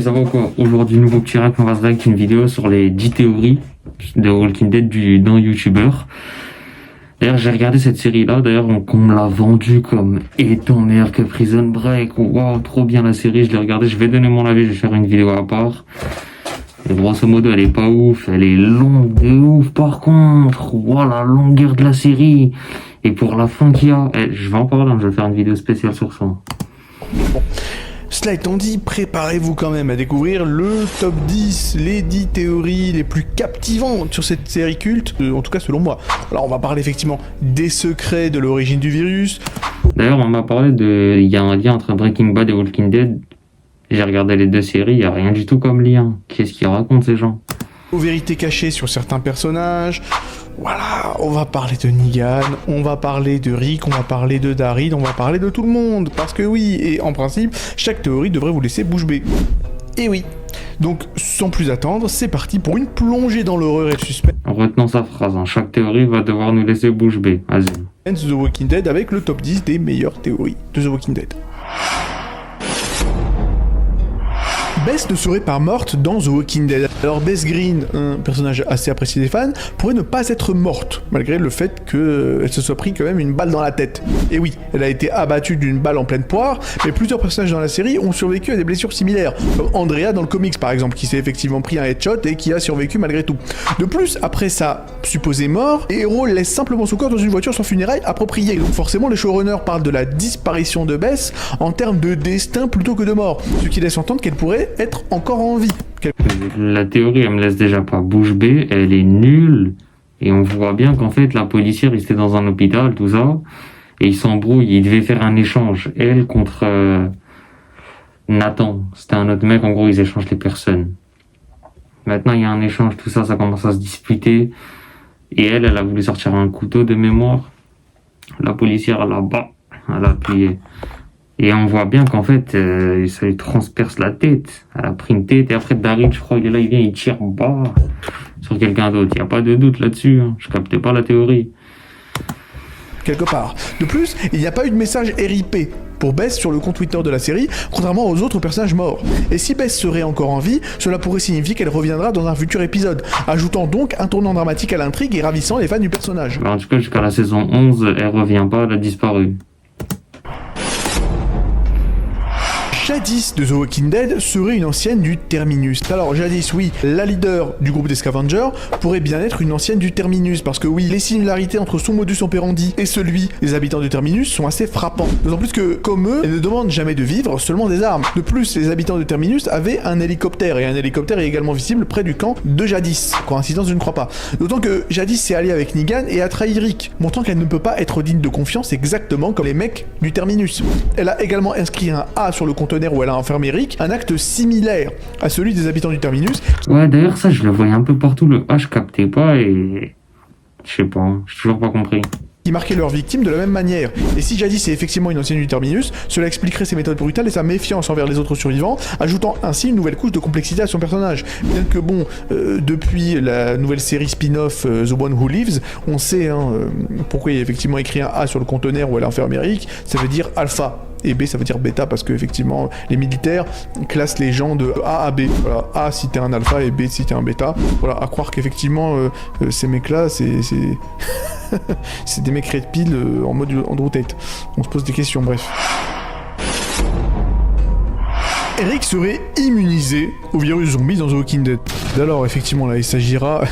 ça va quoi? Aujourd'hui, nouveau petit rack, on va se réacter une vidéo sur les 10 théories de Walking Dead d'un YouTuber. D'ailleurs, j'ai regardé cette série-là, d'ailleurs, on me l'a vendue comme étant meilleure que Prison Break. Waouh, trop bien la série, je l'ai regardée, je vais donner mon avis, je vais faire une vidéo à part. Et grosso modo, elle est pas ouf, elle est longue de ouf par contre. Waouh, la longueur de la série. Et pour la fin qu'il y a, je vais en parler, je vais faire une vidéo spéciale sur ça. Bon. Cela étant dit, préparez-vous quand même à découvrir le top 10, les 10 théories les plus captivantes sur cette série culte, en tout cas selon moi. Alors on va parler effectivement des secrets de l'origine du virus. D'ailleurs, on m'a parlé il y a un lien entre Breaking Bad et Walking Dead. J'ai regardé les deux séries, il n'y a rien du tout comme lien. Qu'est-ce qu'ils racontent ces gens? Aux vérités cachées sur certains personnages. Voilà, on va parler de Negan, on va parler de Rick, on va parler de Daryl, on va parler de tout le monde. Parce que oui, et en principe, chaque théorie devrait vous laisser bouche bée. Et oui. Donc, sans plus attendre, c'est parti pour une plongée dans l'horreur et le suspense. En retenant sa phrase, chaque théorie va devoir nous laisser bouche bée. Vas-y. The Walking Dead avec le top 10 des meilleures théories de The Walking Dead. Bess ne serait pas morte dans The Walking Dead. Alors Bess Green, un personnage assez apprécié des fans, pourrait ne pas être morte, malgré le fait qu'elle se soit pris quand même une balle dans la tête. Et oui, elle a été abattue d'une balle en pleine poire, mais plusieurs personnages dans la série ont survécu à des blessures similaires, comme Andrea dans le comics par exemple, qui s'est effectivement pris un headshot et qui a survécu malgré tout. De plus, après sa supposée mort, les héros laissent simplement son corps dans une voiture sans funérailles appropriée. Donc forcément, les showrunners parlent de la disparition de Bess en termes de destin plutôt que de mort, ce qui laisse entendre qu'elle pourrait être encore en vie. La théorie, elle me laisse déjà pas bouche bée, elle est nulle. Et on voit bien qu'en fait, la policière, ils étaient dans un hôpital, tout ça, et ils s'embrouillent, ils devaient faire un échange. Elle contre Nathan, c'était un autre mec, en gros, ils échangent les personnes. Maintenant, il y a un échange, tout ça, ça commence à se disputer. Et elle a voulu sortir un couteau de mémoire. La policière, elle a appuyé. Et on voit bien qu'en fait, ça lui transperce la tête. Elle a pris une tête et après Daryl, je crois, il est là, il vient, il tire sur quelqu'un d'autre. Il n'y a pas de doute là-dessus. Je captais pas la théorie. Quelque part. De plus, il n'y a pas eu de message RIP pour Bess sur le compte Twitter de la série, contrairement aux autres personnages morts. Et si Bess serait encore en vie, cela pourrait signifier qu'elle reviendra dans un futur épisode, ajoutant donc un tournant dramatique à l'intrigue et ravissant les fans du personnage. En tout cas, jusqu'à la saison 11, elle revient pas, elle a disparu. Jadis de The Walking Dead serait une ancienne du Terminus. Alors jadis, oui, la leader du groupe des Scavengers pourrait bien être une ancienne du Terminus, parce que oui, les similarités entre son modus operandi et celui des habitants du Terminus sont assez frappants. D'autant plus que, comme eux, elle ne demande jamais de vivre, seulement des armes. De plus, les habitants de Terminus avaient un hélicoptère, et un hélicoptère est également visible près du camp de Jadis. Coïncidence, je ne crois pas. D'autant que Jadis s'est alliée avec Negan et a trahi Rick, montrant qu'elle ne peut pas être digne de confiance exactement comme les mecs du Terminus. Elle a également inscrit un A sur le conteneur où elle a enfermé Rick, un acte similaire à celui des habitants du Terminus. Ouais, d'ailleurs, ça, je le voyais un peu partout, le A, je captais pas et... Je sais pas, j'ai toujours pas compris. Qui marquaient leurs victimes de la même manière. Et si Jadis est effectivement une ancienne du Terminus, cela expliquerait ses méthodes brutales et sa méfiance envers les autres survivants, ajoutant ainsi une nouvelle couche de complexité à son personnage. Bien que bon, depuis la nouvelle série spin-off The One Who Lives, on sait pourquoi il y a effectivement écrit un A sur le conteneur où elle a enfermé Rick, ça veut dire alpha. Et B ça veut dire bêta parce que effectivement les militaires classent les gens de A à B. Voilà, A si t'es un alpha et B si t'es un bêta. Voilà, à croire qu'effectivement ces mecs-là c'est c'est des mecs red pill en mode Andrew Tate. On se pose des questions, bref. Rick serait immunisé au virus zombie dans The Walking Dead. Alors effectivement là il s'agira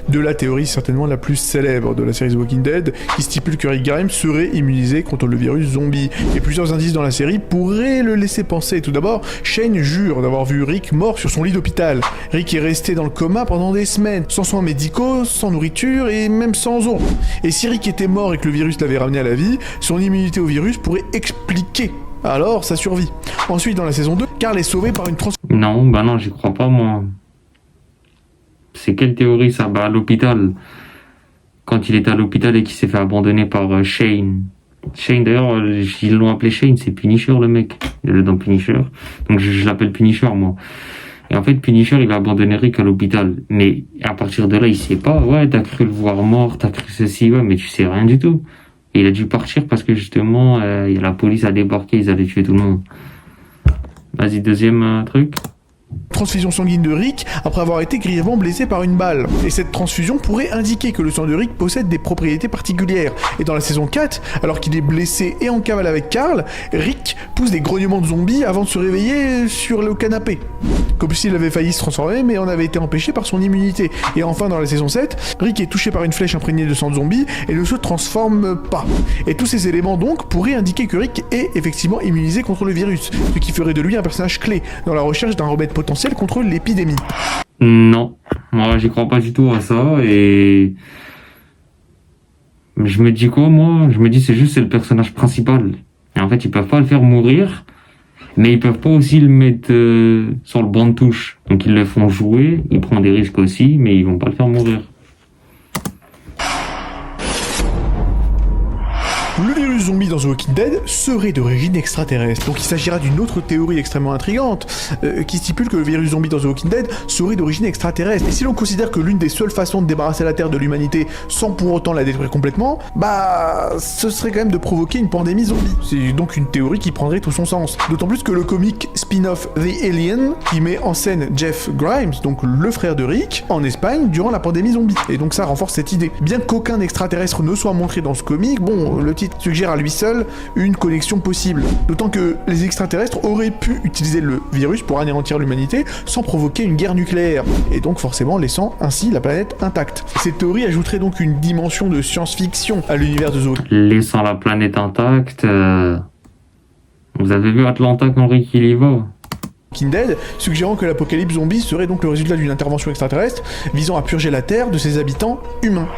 de la théorie certainement la plus célèbre de la série The Walking Dead qui stipule que Rick Grimes serait immunisé contre le virus zombie. Et plusieurs indices dans la série pourraient le laisser penser. Tout d'abord, Shane jure d'avoir vu Rick mort sur son lit d'hôpital. Rick est resté dans le coma pendant des semaines, sans soins médicaux, sans nourriture et même sans eau. Et si Rick était mort et que le virus l'avait ramené à la vie, son immunité au virus pourrait expliquer alors sa survie. Ensuite dans la saison 2, Carl est sauvé par une Non, j'y crois pas moi. C'est quelle théorie ça? À l'hôpital. Quand il était à l'hôpital et qu'il s'est fait abandonner par Shane. Shane d'ailleurs, ils l'ont appelé Shane, c'est Punisher le mec. Il est dans Punisher. Donc je l'appelle Punisher moi. Et en fait Punisher il a abandonné Rick à l'hôpital. Mais à partir de là il sait pas, ouais t'as cru le voir mort, t'as cru ceci, ouais mais tu sais rien du tout. Et il a dû partir parce que justement la police a débarqué, ils allaient tuer tout le monde. Vas-y, deuxième truc. transfusion sanguine de Rick après avoir été grièvement blessé par une balle. Et cette transfusion pourrait indiquer que le sang de Rick possède des propriétés particulières. Et dans la saison 4, alors qu'il est blessé et en cavale avec Carl, Rick pousse des grognements de zombies avant de se réveiller sur le canapé. Comme s'il avait failli se transformer, mais on avait été empêché par son immunité. Et enfin, dans la saison 7, Rick est touché par une flèche imprégnée de sang de zombie et ne se transforme pas. Et tous ces éléments donc pourraient indiquer que Rick est effectivement immunisé contre le virus, ce qui ferait de lui un personnage clé dans la recherche d'un remède potentiel contre l'épidémie. Non, moi j'y crois pas du tout à ça et je me dis quoi moi? Je me dis c'est le personnage principal. Et en fait ils peuvent pas le faire mourir, mais ils peuvent pas aussi le mettre sur le banc de touche. Donc ils le font jouer, ils prennent des risques aussi, mais ils vont pas le faire mourir. Le virus zombie dans The Walking Dead serait d'origine extraterrestre. Donc il s'agira d'une autre théorie extrêmement intrigante qui stipule que le virus zombie dans The Walking Dead serait d'origine extraterrestre. Et si l'on considère que l'une des seules façons de débarrasser la Terre de l'humanité sans pour autant la détruire complètement, bah ce serait quand même de provoquer une pandémie zombie. C'est donc une théorie qui prendrait tout son sens. D'autant plus que le comic spin-off The Alien, qui met en scène Jeff Grimes, donc le frère de Rick, en Espagne durant la pandémie zombie. Et donc ça renforce cette idée. Bien qu'aucun extraterrestre ne soit montré dans ce comic, bon, le titre suggère à lui seul une connexion possible. D'autant que les extraterrestres auraient pu utiliser le virus pour anéantir l'humanité sans provoquer une guerre nucléaire, et donc forcément laissant ainsi la planète intacte. Cette théorie ajouterait donc une dimension de science-fiction à l'univers de Zoe. Laissant la planète intacte, vous avez vu Atlanta quand Rick il y va? Walking Dead, suggérant que l'apocalypse zombie serait donc le résultat d'une intervention extraterrestre visant à purger la Terre de ses habitants humains.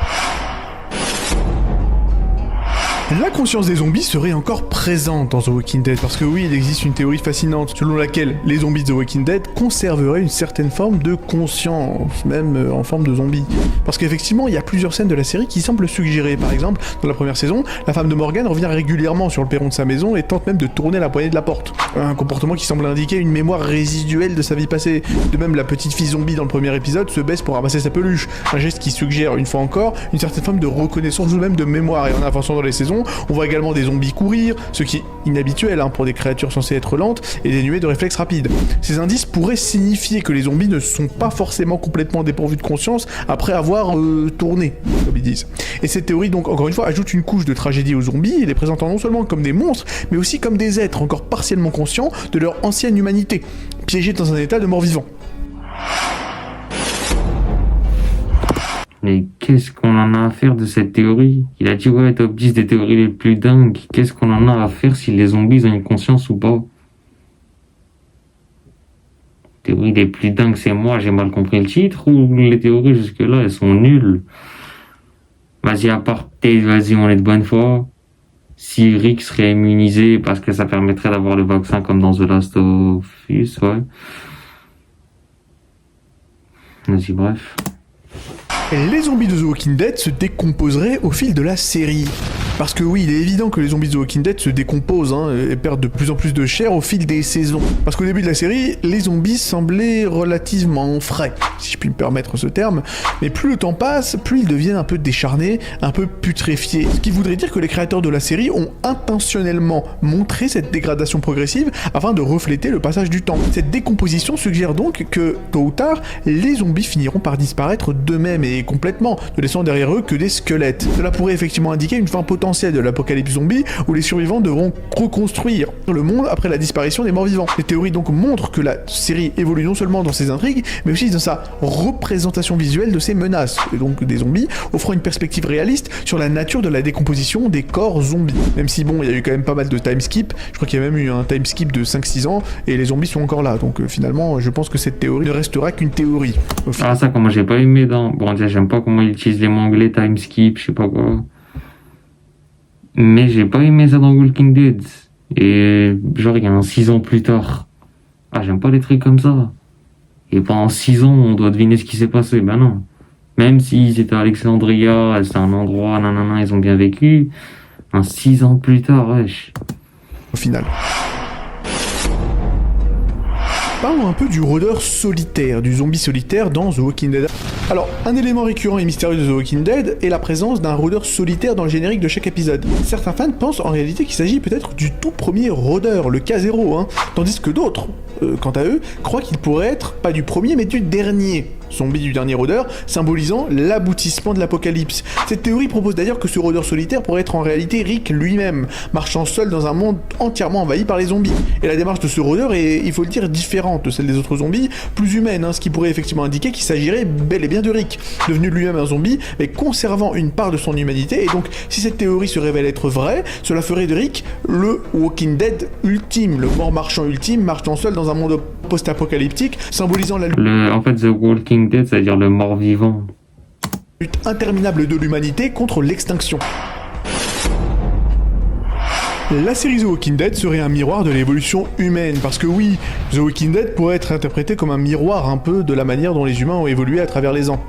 La conscience des zombies serait encore présente dans The Walking Dead, parce que oui, il existe une théorie fascinante selon laquelle les zombies de The Walking Dead conserveraient une certaine forme de conscience, même en forme de zombies. Parce qu'effectivement, il y a plusieurs scènes de la série qui semblent suggérer. Par exemple, dans la première saison, la femme de Morgan revient régulièrement sur le perron de sa maison et tente même de tourner la poignée de la porte. Un comportement qui semble indiquer une mémoire résiduelle de sa vie passée. De même, la petite fille zombie dans le premier épisode se baisse pour ramasser sa peluche, un geste qui suggère, une fois encore, une certaine forme de reconnaissance ou même de mémoire. Et en avançant dans les saisons, on voit également des zombies courir, ce qui est inhabituel pour des créatures censées être lentes et dénuées de réflexes rapides. Ces indices pourraient signifier que les zombies ne sont pas forcément complètement dépourvus de conscience après avoir tourné, comme ils disent. Et cette théorie donc encore une fois ajoute une couche de tragédie aux zombies, les présentant non seulement comme des monstres, mais aussi comme des êtres encore partiellement conscients de leur ancienne humanité, piégés dans un état de mort-vivant. Mais qu'est-ce qu'on en a à faire de cette théorie? Il a dit ouais, top 10 des théories les plus dingues. Qu'est-ce qu'on en a à faire si les zombies ont une conscience ou pas? Théorie les plus dingues, c'est moi, j'ai mal compris le titre, ou les théories jusque-là, elles sont nulles? Vas-y, à part vas-y, on est de bonne foi. Si Rick serait immunisé parce que ça permettrait d'avoir le vaccin comme dans The Last of Us, ouais. Vas-y, bref. Les zombies de The Walking Dead se décomposeraient au fil de la série. Parce que oui, il est évident que les zombies de The Walking Dead se décomposent et perdent de plus en plus de chair au fil des saisons. Parce qu'au début de la série, les zombies semblaient relativement frais, si je puis me permettre ce terme, mais plus le temps passe, plus ils deviennent un peu décharnés, un peu putréfiés. Ce qui voudrait dire que les créateurs de la série ont intentionnellement montré cette dégradation progressive afin de refléter le passage du temps. Cette décomposition suggère donc que, tôt ou tard, les zombies finiront par disparaître d'eux-mêmes et complètement, ne laissant derrière eux que des squelettes. Cela pourrait effectivement indiquer une fin potentielle de l'apocalypse zombie où les survivants devront reconstruire le monde après la disparition des morts-vivants. Les théories donc montrent que la série évolue non seulement dans ses intrigues, mais aussi dans sa représentation visuelle de ses menaces, et donc des zombies, offrant une perspective réaliste sur la nature de la décomposition des corps zombies. Même si bon, il y a eu quand même pas mal de time skip, je crois qu'il y a même eu un time skip de 5-6 ans, et les zombies sont encore là, donc finalement, je pense que cette théorie ne restera qu'une théorie. Ah ça, comment j'ai pas aimé dans... Bon, déjà, j'aime pas comment ils utilisent les mots anglais, time skip, je sais pas quoi. Mais j'ai pas aimé ça dans Walking Dead. Et genre, il y a un 6 ans plus tard. Ah, j'aime pas les trucs comme ça. Et pendant 6 ans, on doit deviner ce qui s'est passé. Ben non. Même s'ils étaient à Alexandria, c'est un endroit, nanana, ils ont bien vécu. Un 6 ans plus tard, wesh. Au final. Parlons un peu du rôdeur solitaire, du zombie solitaire dans The Walking Dead. Alors, un élément récurrent et mystérieux de The Walking Dead est la présence d'un rôdeur solitaire dans le générique de chaque épisode. Certains fans pensent en réalité qu'il s'agit peut-être du tout premier rôdeur, le K0, tandis que d'autres quant à eux, croient qu'il pourrait être, pas du premier, mais du dernier zombie du dernier rôdeur, symbolisant l'aboutissement de l'apocalypse. Cette théorie propose d'ailleurs que ce rôdeur solitaire pourrait être en réalité Rick lui-même, marchant seul dans un monde entièrement envahi par les zombies. Et la démarche de ce rôdeur est, il faut le dire, différente de celle des autres zombies, plus humaine, ce qui pourrait effectivement indiquer qu'il s'agirait bel et bien de Rick, devenu lui-même un zombie, mais conservant une part de son humanité, et donc si cette théorie se révèle être vraie, cela ferait de Rick le Walking Dead ultime, le mort marchand ultime, marchant seul dans un monde post-apocalyptique, symbolisant la En fait, The Walking Dead, c'est-à-dire le mort-vivant. lutte interminable de l'humanité contre l'extinction. La série The Walking Dead serait un miroir de l'évolution humaine, parce que oui, The Walking Dead pourrait être interprété comme un miroir un peu de la manière dont les humains ont évolué à travers les ans,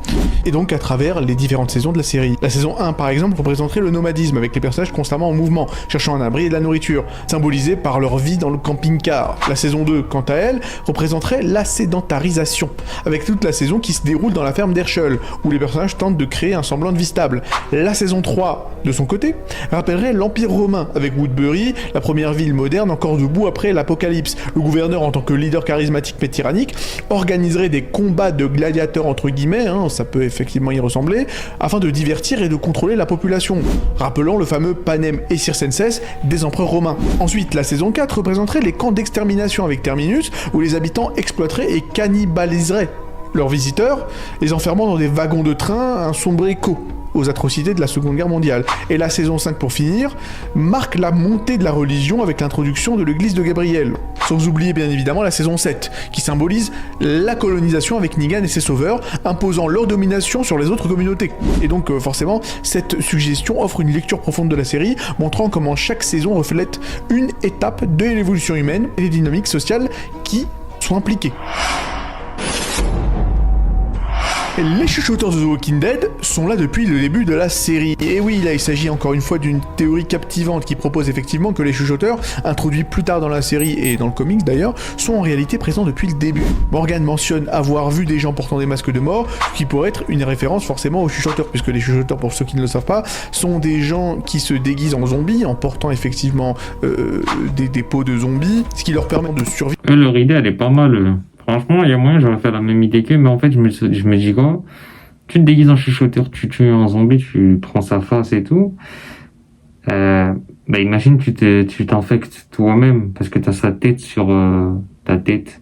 et donc à travers les différentes saisons de la série. La saison 1 par exemple représenterait le nomadisme, avec les personnages constamment en mouvement, cherchant un abri et de la nourriture, symbolisé par leur vie dans le camping-car. La saison 2, quant à elle, représenterait la sédentarisation, avec toute la saison qui se déroule dans la ferme d'Herschel, où les personnages tentent de créer un semblant de vie stable. La saison 3, de son côté, rappellerait l'Empire romain, avec Woodbury, la première ville moderne encore debout après l'apocalypse. Le gouverneur, en tant que leader charismatique mais tyrannique, organiserait des combats de gladiateurs entre guillemets, ça peut effectivement y ressembler, afin de divertir et de contrôler la population, rappelant le fameux panem et circenses des empereurs romains. Ensuite, la saison 4 représenterait les camps d'extermination avec Terminus, où les habitants exploiteraient et cannibaliseraient leurs visiteurs, les enfermant dans des wagons de train, un sombre écho aux atrocités de la Seconde Guerre mondiale. Et la saison 5, pour finir, marque la montée de la religion avec l'introduction de l'église de Gabriel. Sans oublier bien évidemment la saison 7, qui symbolise la colonisation avec Negan et ses sauveurs, imposant leur domination sur les autres communautés. Et donc forcément, cette suggestion offre une lecture profonde de la série, montrant comment chaque saison reflète une étape de l'évolution humaine et des dynamiques sociales qui sont impliquées. Les chuchoteurs de The Walking Dead sont là depuis le début de la série. Et oui, là il s'agit encore une fois d'une théorie captivante qui propose effectivement que les chuchoteurs, introduits plus tard dans la série et dans le comics d'ailleurs, sont en réalité présents depuis le début. Morgan mentionne avoir vu des gens portant des masques de mort, ce qui pourrait être une référence forcément aux chuchoteurs, puisque les chuchoteurs, pour ceux qui ne le savent pas, sont des gens qui se déguisent en zombies en portant effectivement des peaux de zombies, ce qui leur permet de survivre. Leur idée elle est pas mal. Franchement, il y a moyen, j'aurais fait la même idée qu'eux, mais en fait, je me dis quoi? Tu te déguises en chuchoteur, tu tues un zombie, tu prends sa face et tout. Imagine, tu t'infectes toi-même, parce que t'as sa tête sur ta tête.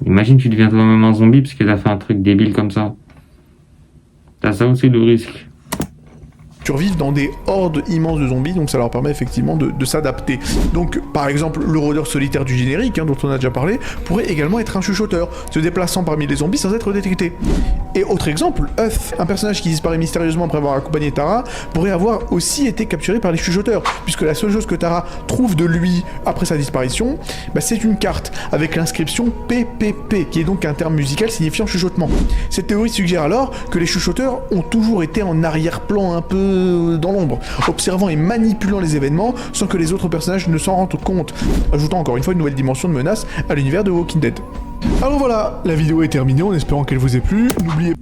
Imagine, tu deviens toi-même un zombie, parce que t'as fait un truc débile comme ça. T'as ça aussi le risque. Survivent dans des hordes immenses de zombies, donc ça leur permet effectivement de s'adapter. Donc par exemple, le rôdeur solitaire du générique, dont on a déjà parlé, pourrait également être un chuchoteur, se déplaçant parmi les zombies sans être détecté. Et autre exemple, Huth, un personnage qui disparaît mystérieusement après avoir accompagné Tara, pourrait avoir aussi été capturé par les chuchoteurs, puisque la seule chose que Tara trouve de lui après sa disparition, c'est une carte avec l'inscription PPP, qui est donc un terme musical signifiant chuchotement. Cette théorie suggère alors que les chuchoteurs ont toujours été en arrière-plan un peu dans l'ombre, observant et manipulant les événements sans que les autres personnages ne s'en rendent compte, ajoutant encore une fois une nouvelle dimension de menace à l'univers de Walking Dead. Alors voilà, la vidéo est terminée en espérant qu'elle vous ait plu. N'oubliez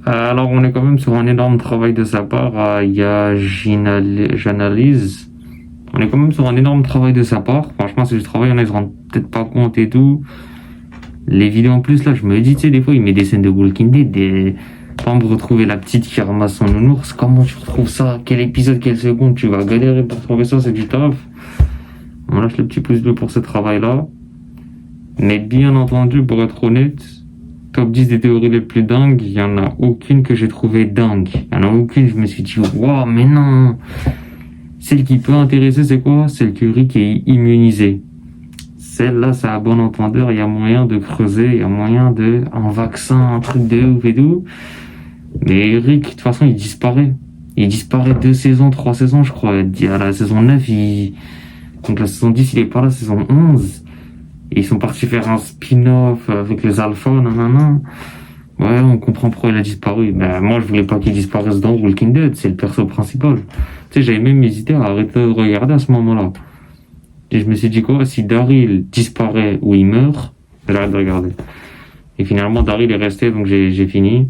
pas. Alors on est quand même sur un énorme travail de sa part. Il y a j'analyse. On est quand même sur un énorme travail de sa part. Franchement, c'est du travail, on ne se rend peut-être pas compte et tout. Les vidéos en plus là, je me dis, tu sais, des fois il met des scènes de Walking Dead, Par exemple, retrouver la petite qui ramasse son nounours, comment tu retrouves ça? Quel épisode, quelle seconde? Tu vas galérer pour trouver ça, c'est du taf. On lâche le petit pouce bleu pour ce travail-là. Mais bien entendu, pour être honnête, top 10 des théories les plus dingues, il n'y en a aucune que j'ai trouvé dingue. Il n'y en a aucune, je me suis dit, waouh, mais non! Celle qui peut intéresser, c'est quoi? Celle que Rick est immunisé. Celle-là, c'est à bon entendeur, il y a moyen de creuser, il y a moyen de... un vaccin, un truc de ouf et tout. Mais Rick, de toute façon, il disparaît. Il disparaît 2 saisons, 3 saisons, je crois. À la saison 9, donc la saison 10, il est pas là, saison 11. Et ils sont partis faire un spin-off avec les alphas, nanana. Ouais, on comprend pourquoi il a disparu. Moi, je voulais pas qu'il disparaisse dans Walking Dead, c'est le perso principal. Tu sais, j'avais même hésité à arrêter de regarder à ce moment-là. Et je me suis dit quoi, si Daryl disparaît ou il meurt, j'arrête de regarder. Et finalement, Daryl est resté, donc j'ai fini.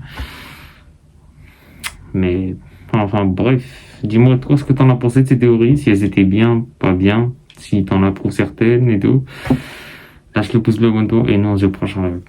Mais, enfin, bref. Dis-moi, toi, ce que t'en as pensé de ces théories, si elles étaient bien, pas bien. si t'en approuves certaines et tout. Lâche le pouce bleu, abonne-toi et non, je prochain live.